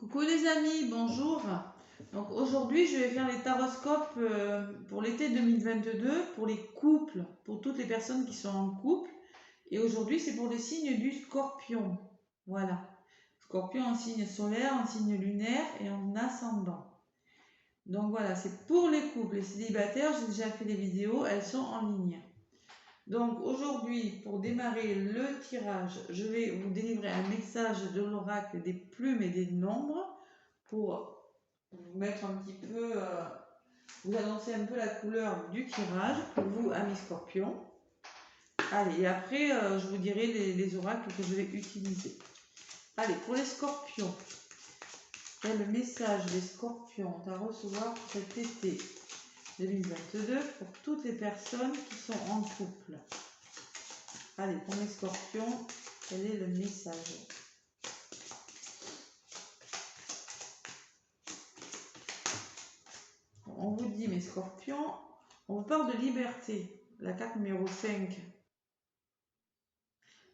Coucou les amis, bonjour. Donc aujourd'hui je vais faire les taroscopes pour l'été 2022 pour les couples, pour toutes les personnes qui sont en couple. Et aujourd'hui c'est pour le signe du Scorpion. Voilà. Scorpion en signe solaire, en signe lunaire et en ascendant. Donc voilà, c'est pour les couples. Les célibataires, j'ai déjà fait des vidéos, elles sont en ligne. Donc aujourd'hui, pour démarrer le tirage, je vais vous délivrer un message de l'oracle des plumes et des nombres pour vous mettre un petit peu, vous annoncer un peu la couleur du tirage pour vous, amis scorpions. Allez, et après, je vous dirai les oracles que je vais utiliser. Allez, pour les scorpions, quel le message des scorpions à recevoir pour cet été 2022 pour toutes les personnes qui sont en couple. Allez, pour les scorpions, quel est le message? On vous dit, mes scorpions, on vous parle de liberté, la carte numéro 5.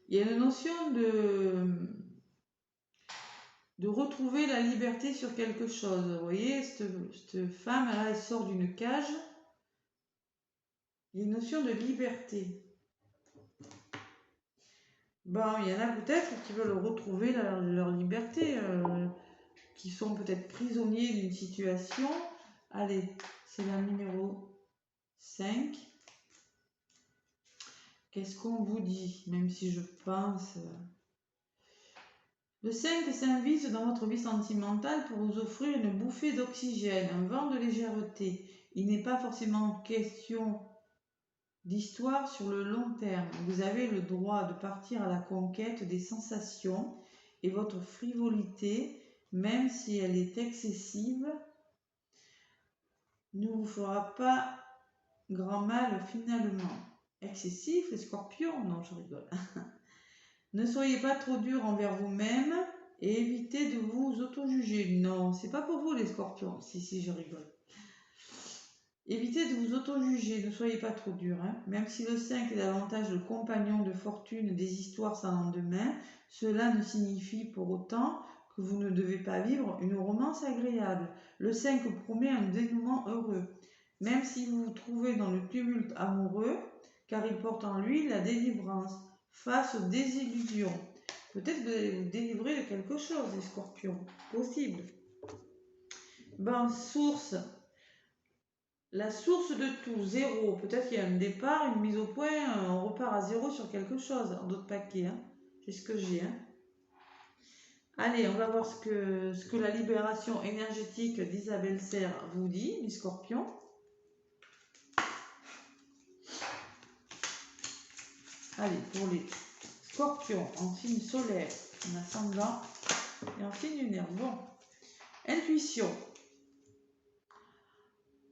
Il y a une notion de retrouver la liberté sur quelque chose. Vous voyez, cette femme-là, elle sort d'une cage. Il y a une notion de liberté. Bon, il y en a peut-être qui veulent retrouver leur liberté, qui sont peut-être prisonniers d'une situation. Allez, c'est la numéro 5. Qu'est-ce qu'on vous dit? Même si je pense... Le 5 s'invite dans votre vie sentimentale pour vous offrir une bouffée d'oxygène, un vent de légèreté. Il n'est pas forcément question d'histoire sur le long terme. Vous avez le droit de partir à la conquête des sensations et votre frivolité, même si elle est excessive, ne vous fera pas grand mal finalement. Excessif, les scorpions? Non, je rigole. Ne soyez pas trop dur envers vous-même et évitez de vous auto-juger. Non, c'est pas pour vous les scorpions. Si, je rigole. Évitez de vous auto-juger, ne soyez pas trop dur. Même si le 5 est davantage le compagnon de fortune des histoires sans lendemain, cela ne signifie pour autant que vous ne devez pas vivre une romance agréable. Le 5 promet un dénouement heureux. Même si vous vous trouvez dans le tumulte amoureux, car il porte en lui la délivrance face aux désillusions. Peut-être que vous allez vous délivrer de quelque chose, les scorpions. Possible. Ben, source. La source de tout, zéro. Peut-être qu'il y a un départ, une mise au point, on repart à zéro sur quelque chose. En d'autres paquets, c'est ce que j'ai. Allez, on va voir ce que la libération énergétique d'Isabelle Serre vous dit, les scorpions. Allez, pour les scorpions en signe solaire, en ascendant et en signe lunaire. Bon, intuition.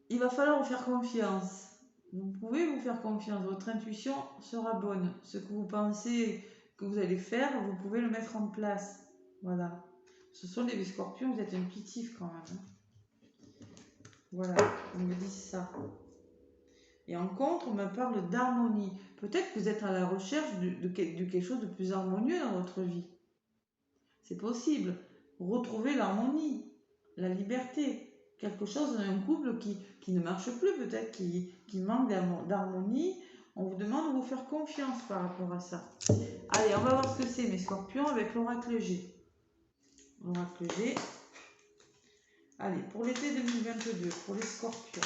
Il va falloir vous faire confiance. Vous pouvez vous faire confiance. Votre intuition sera bonne. Ce que vous pensez que vous allez faire, vous pouvez le mettre en place. Voilà. Ce sont les scorpions, vous êtes intuitifs quand même. Voilà, on me dit ça. Et en contre, on me parle d'harmonie. Peut-être que vous êtes à la recherche de quelque chose de plus harmonieux dans votre vie. C'est possible. Retrouver l'harmonie, la liberté. Quelque chose dans un couple qui ne marche plus, peut-être, qui manque d'harmonie. On vous demande de vous faire confiance par rapport à ça. Allez, on va voir ce que c'est, mes scorpions, avec l'oracle G. L'oracle G. Allez, pour l'été 2022, pour les scorpions.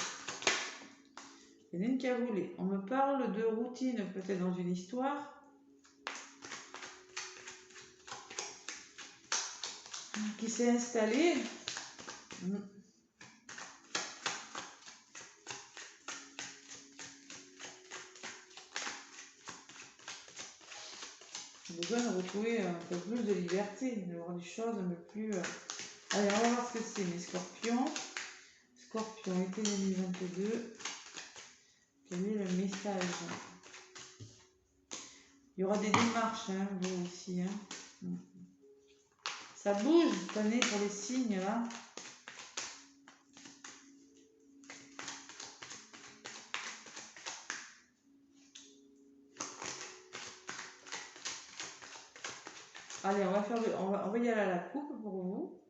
Il y en a une qui a roulé. On me parle de routine, peut-être dans une histoire. Qui s'est installée. J'ai besoin de retrouver un peu plus de liberté, de voir des choses un peu plus... Allez, on va voir ce que c'est, mes scorpions. Scorpion, été 2022. Quel est le message? Il y aura des démarches, vous aussi. Ça bouge cette année pour les signes, là. Allez, on va y aller à la coupe pour vous.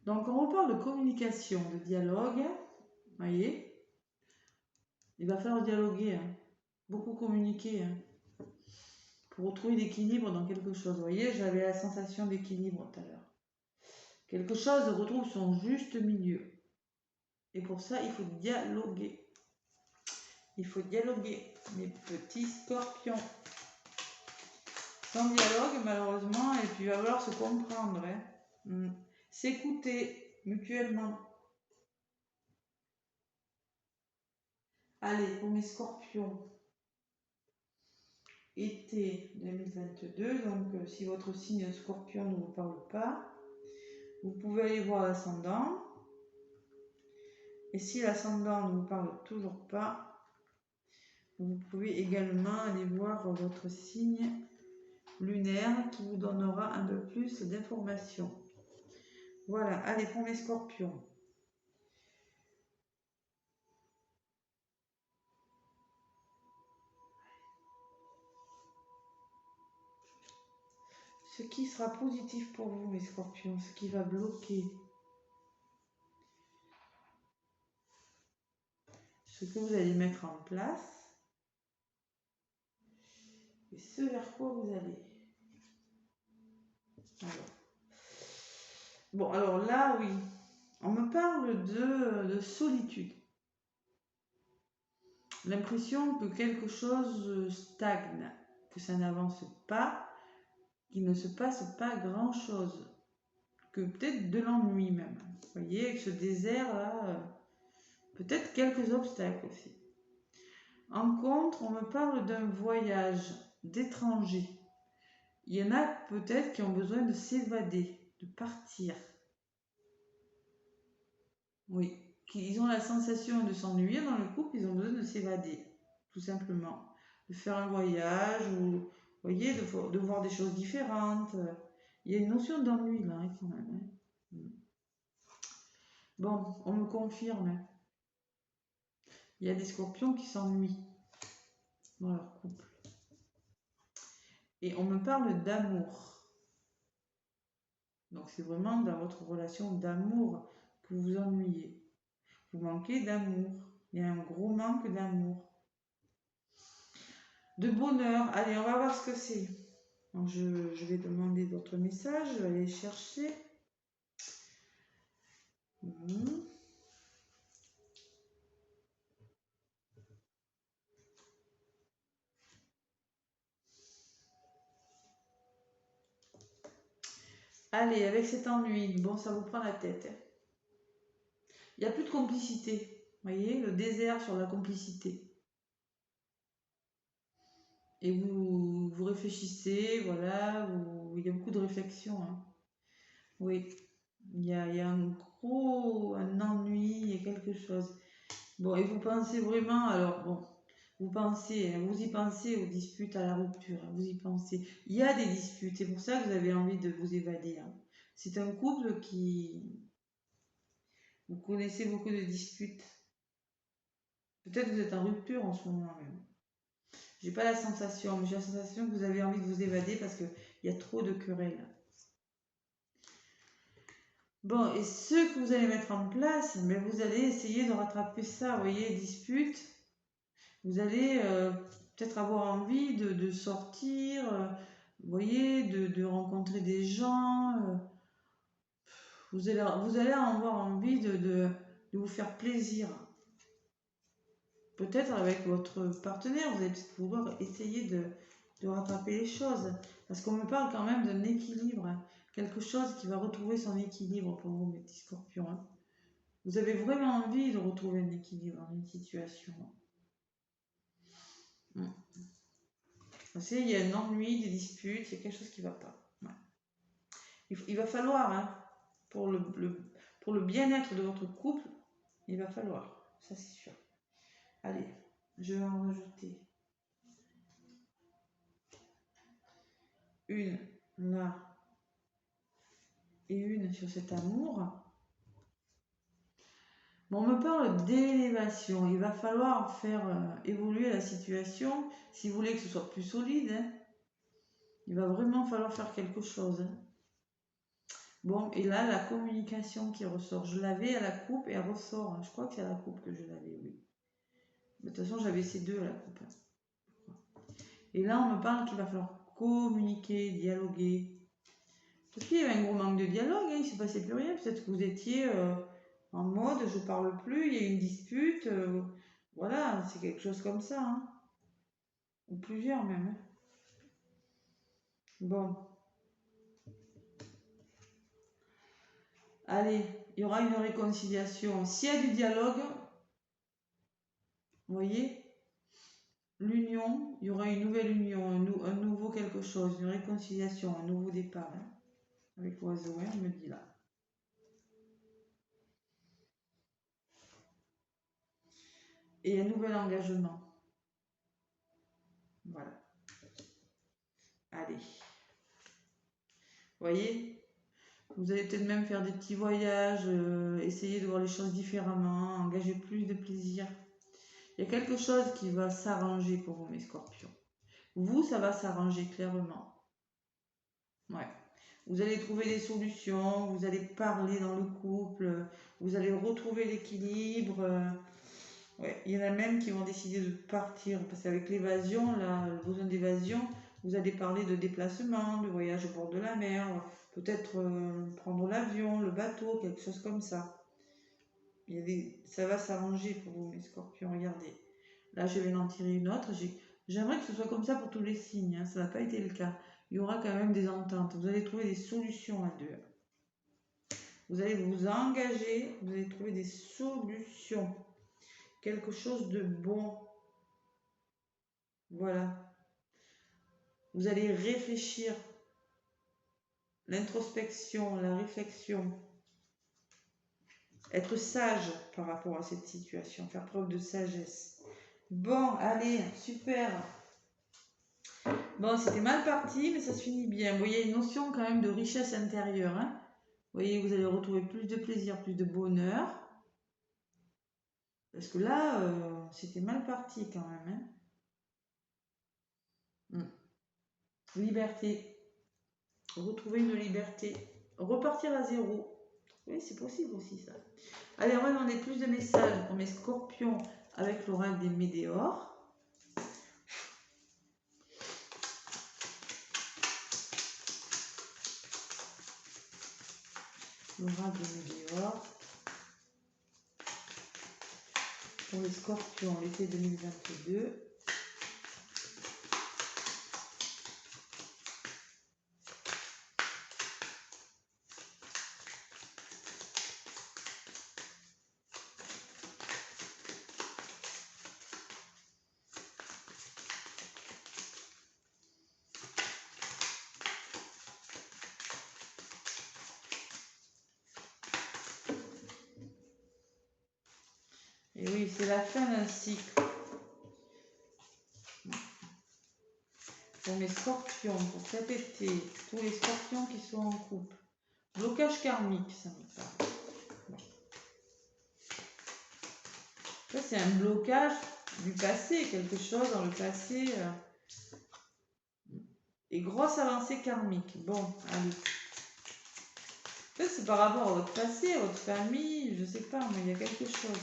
Donc, on reparle de communication, de dialogue. Vous voyez, il va falloir dialoguer, hein. Beaucoup communiquer, hein, pour retrouver l'équilibre dans quelque chose. Vous voyez, j'avais la sensation d'équilibre tout à l'heure. Quelque chose retrouve son juste milieu. Et pour ça, il faut dialoguer. Il faut dialoguer, mes petits scorpions. Sans dialogue, malheureusement, et puis il va falloir se comprendre, hein. S'écouter mutuellement. Allez, pour mes scorpions, été 2022, donc si votre signe scorpion ne vous parle pas, vous pouvez aller voir l'ascendant. Et si l'ascendant ne vous parle toujours pas, vous pouvez également aller voir votre signe lunaire qui vous donnera un peu plus d'informations. Voilà, allez pour mes scorpions. Ce qui sera positif pour vous, mes scorpions, ce qui va bloquer, ce que vous allez mettre en place et ce vers quoi vous allez. Alors là, oui, on me parle de solitude. L'impression que quelque chose stagne, que ça n'avance pas, qu'il ne se passe pas grand-chose, que peut-être de l'ennui même. Vous voyez, avec ce désert-là, peut-être quelques obstacles aussi. En contre, on me parle d'un voyage d'étrangers. Il y en a peut-être qui ont besoin de s'évader, de partir. Oui, ils ont la sensation de s'ennuyer dans le couple, ils ont besoin de s'évader, tout simplement. De faire un voyage, ou, vous voyez, de voir des choses différentes. Il y a une notion d'ennui là, quand même. Bon, on me confirme. Il y a des scorpions qui s'ennuient dans leur couple. Et on me parle d'amour. Donc c'est vraiment dans votre relation d'amour que vous vous ennuyez. Vous manquez d'amour. Il y a un gros manque d'amour. De bonheur. Allez, on va voir ce que c'est. Donc je vais demander d'autres messages. Je vais aller chercher. Allez, avec cet ennui, bon, ça vous prend la tête. Il n'y a plus de complicité. Vous voyez, le désert sur la complicité. Et vous réfléchissez, voilà, il y a beaucoup de réflexion, hein. Oui, il y a un ennui, il y a quelque chose. Bon, et vous pensez vraiment, alors bon, vous y pensez aux disputes, à la rupture, hein, vous y pensez. Il y a des disputes, c'est pour ça que vous avez envie de vous évader, hein. C'est un couple qui... Vous connaissez beaucoup de disputes. Peut-être que vous êtes en rupture en ce moment même. J'ai pas la sensation, mais j'ai la sensation que vous avez envie de vous évader parce qu'il y a trop de querelles. Bon, et ce que vous allez mettre en place, mais vous allez essayer de rattraper ça, vous voyez, dispute. Vous allez peut-être avoir envie de sortir, vous voyez, de rencontrer des gens. Vous allez avoir envie de vous faire plaisir. Peut-être avec votre partenaire, vous allez peut-être vouloir essayer de rattraper les choses. Parce qu'on me parle quand même d'un équilibre, hein. Quelque chose qui va retrouver son équilibre pour vous, mes petits scorpions, hein. Vous avez vraiment envie de retrouver un équilibre dans une situation. Vous savez, il y a un ennui, des disputes, il y a quelque chose qui ne va pas. Ouais. Il va falloir, hein, pour le bien-être de votre couple, il va falloir, ça c'est sûr. Allez, je vais en rajouter une là et une sur cet amour. Bon, on me parle d'élévation. Il va falloir faire évoluer la situation si vous voulez que ce soit plus solide, hein. Il va vraiment falloir faire quelque chose, hein. Bon, et là, la communication qui ressort. Je l'avais à la coupe et elle ressort, hein. Je crois que c'est à la coupe que je l'avais, oui. De toute façon, j'avais ces deux à la coupe, hein. Et là, on me parle qu'il va falloir communiquer, dialoguer. Parce qu'il y avait un gros manque de dialogue, hein, il ne se passait plus rien. Peut-être que vous étiez en mode je parle plus, il y a une dispute. Voilà, c'est quelque chose comme ça, hein. Ou plusieurs même, hein. Bon. Allez, il y aura une réconciliation. S'il y a du dialogue, vous voyez, l'union, il y aura une nouvelle union, un nouveau quelque chose, une réconciliation, un nouveau départ, hein, avec l'oiseau, hein, on me dit là. Et un nouvel engagement. Voilà. Allez. Vous voyez, vous allez peut-être même faire des petits voyages, essayer de voir les choses différemment, engager plus de plaisir. Il y a quelque chose qui va s'arranger pour vous, mes scorpions. Vous, ça va s'arranger clairement. Ouais. Vous allez trouver des solutions, vous allez parler dans le couple, vous allez retrouver l'équilibre. Ouais. Il y en a même qui vont décider de partir, parce qu'avec l'évasion, là, le besoin d'évasion, vous allez parler de déplacement, de voyage au bord de la mer, peut-être prendre l'avion, le bateau, quelque chose comme ça. Ça va s'arranger pour vous, mes scorpions, regardez. Là, je vais en tirer une autre. J'aimerais que ce soit comme ça pour tous les signes, hein. Ça n'a pas été le cas. Il y aura quand même des ententes. Vous allez trouver des solutions à deux. Vous allez vous engager, vous allez trouver des solutions. Quelque chose de bon. Voilà. Vous allez réfléchir. L'introspection, la réflexion. Être sage par rapport à cette situation. Faire preuve de sagesse. Bon, allez, super. Bon, c'était mal parti, mais ça se finit bien. Vous voyez, une notion quand même de richesse intérieure, hein. Vous voyez, vous allez retrouver plus de plaisir, plus de bonheur. Parce que là, c'était mal parti quand même, hein. Liberté. Retrouver une liberté. Repartir à zéro. Oui, c'est possible aussi ça. Allez, on va demander plus de messages pour mes scorpions avec l'oracle des météores. L'oracle des météores. Pour les scorpions, l'été 2022. Et oui, c'est la fin d'un cycle. Pour mes scorpions, pour cet été, tous les scorpions qui sont en couple. Blocage karmique, ça me parle. Bon. Ça, c'est un blocage du passé, quelque chose dans le passé. Et grosse avancée karmique. Bon, allez. Peut-être c'est par rapport à votre passé, à votre famille, je sais pas, mais il y a quelque chose.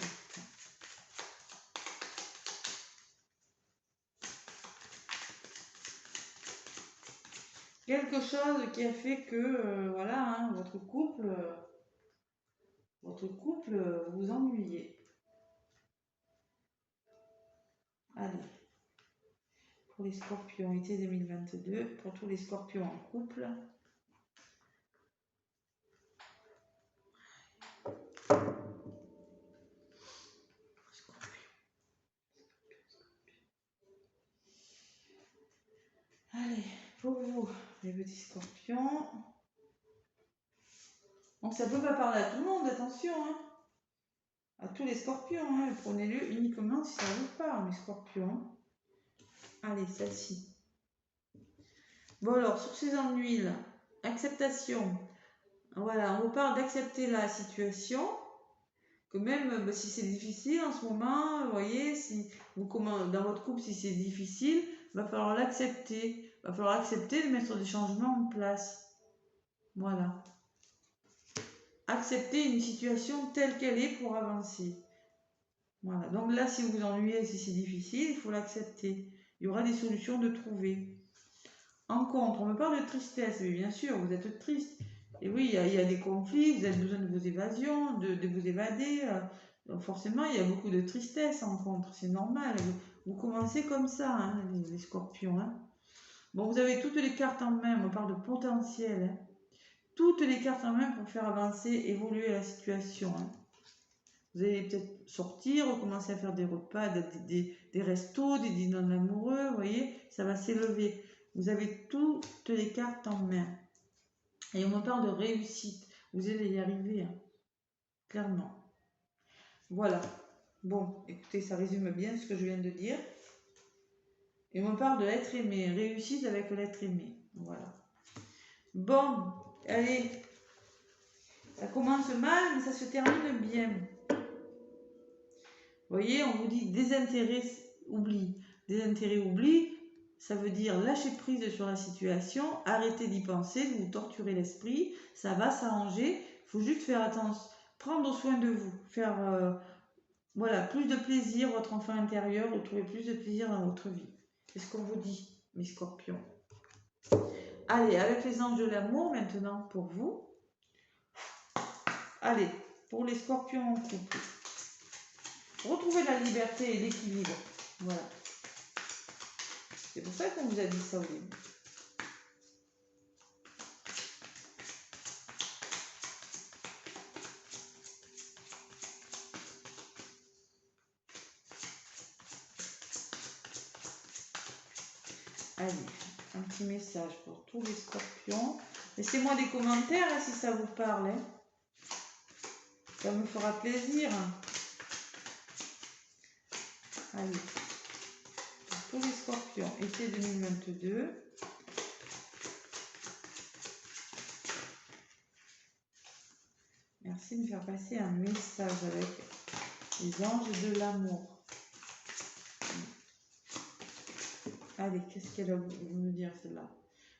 Quelque chose qui a fait que, voilà, hein, votre couple vous ennuyez. Allez. Pour les scorpions, été 2022, pour tous les scorpions en couple. Allez, pour vous, les petits scorpions. Donc ça ne peut pas parler à tout le monde, attention, hein. À tous les scorpions, hein. Prenez-le uniquement si ça vous parle, mes scorpions. Allez, celle-ci. Bon alors, sur ces ennuis là, acceptation. Voilà, on vous parle d'accepter la situation. Que même si c'est difficile en ce moment, vous voyez, si vous dans votre couple, si c'est difficile, il va falloir l'accepter. Il va falloir accepter de mettre des changements en place. Voilà. accepter une situation telle qu'elle est pour avancer. Voilà. Donc là, si vous vous ennuyez, si c'est difficile, il faut l'accepter. Il y aura des solutions de trouver. En contre, on me parle de tristesse, mais bien sûr, vous êtes triste. Et oui, il y a des conflits, vous avez besoin de vos évasions, de vous évader. Donc forcément, il y a beaucoup de tristesse en contre, c'est normal. Vous commencez comme ça, hein, les scorpions. Hein. Bon, vous avez toutes les cartes en main, on parle de potentiel. Hein. Toutes les cartes en main pour faire avancer, évoluer la situation. Hein. Vous allez peut-être sortir, recommencer à faire des repas, des restos, des dîners amoureux, vous voyez, ça va s'élever. Vous avez toutes les cartes en main. Et on me parle de réussite. Vous allez y arriver, hein, clairement. Voilà. Bon, écoutez, ça résume bien ce que je viens de dire. Et on me parle de l'être aimé. Réussite avec l'être aimé. Voilà. Bon, allez. Ça commence mal, mais ça se termine bien. Vous voyez, on vous dit désintérêt, oubli. Désintérêt, oubli, ça veut dire lâcher prise sur la situation, arrêter d'y penser, de vous torturer l'esprit, ça va s'arranger, il faut juste faire attention, prendre soin de vous, faire voilà, plus de plaisir, votre enfant intérieur, retrouver plus de plaisir dans votre vie. C'est ce qu'on vous dit, mes scorpions. Allez, avec les anges de l'amour maintenant pour vous. Allez, pour les scorpions en couple. Retrouvez la liberté et l'équilibre. Voilà. C'est pour ça qu'on vous a dit ça au début. Allez, un petit message pour tous les scorpions. Laissez-moi des commentaires hein, si ça vous parle. Hein. Ça me fera plaisir. Allez, pour tous les scorpions, été 2022. Merci de me faire passer un message avec les anges de l'amour. Allez, qu'est-ce qu'elle va me dire celle-là?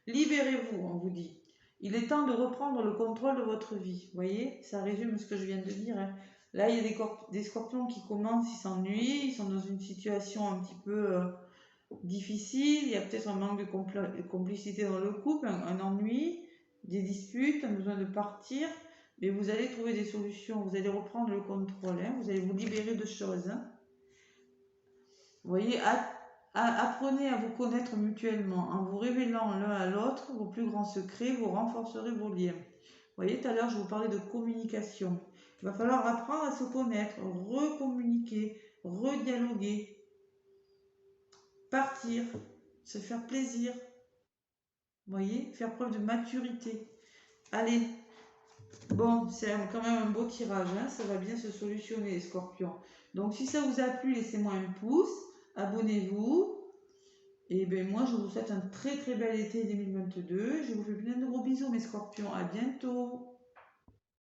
Libérez-vous, on vous dit. Il est temps de reprendre le contrôle de votre vie. Vous voyez, ça résume ce que je viens de dire. Hein. Là, il y a des scorpions qui commencent, ils s'ennuient, ils sont dans une situation un petit peu difficile. Il y a peut-être un manque de complicité dans le couple, un ennui, des disputes, un besoin de partir. Mais vous allez trouver des solutions, vous allez reprendre le contrôle, hein. Vous allez vous libérer de choses. Hein. Vous voyez, apprenez à vous connaître mutuellement. En vous révélant l'un à l'autre vos plus grands secrets, vous renforcerez vos liens. Vous voyez, tout à l'heure, je vous parlais de communication. Il va falloir apprendre à se connaître, recommuniquer, redialoguer, partir, se faire plaisir. Vous voyez, faire preuve de maturité. Allez, bon, c'est quand même un beau tirage, hein, ça va bien se solutionner, les scorpions. Donc, si ça vous a plu, laissez-moi un pouce, abonnez-vous. Et bien, moi, je vous souhaite un très très bel été 2022. Je vous fais plein de gros bisous, mes scorpions. À bientôt.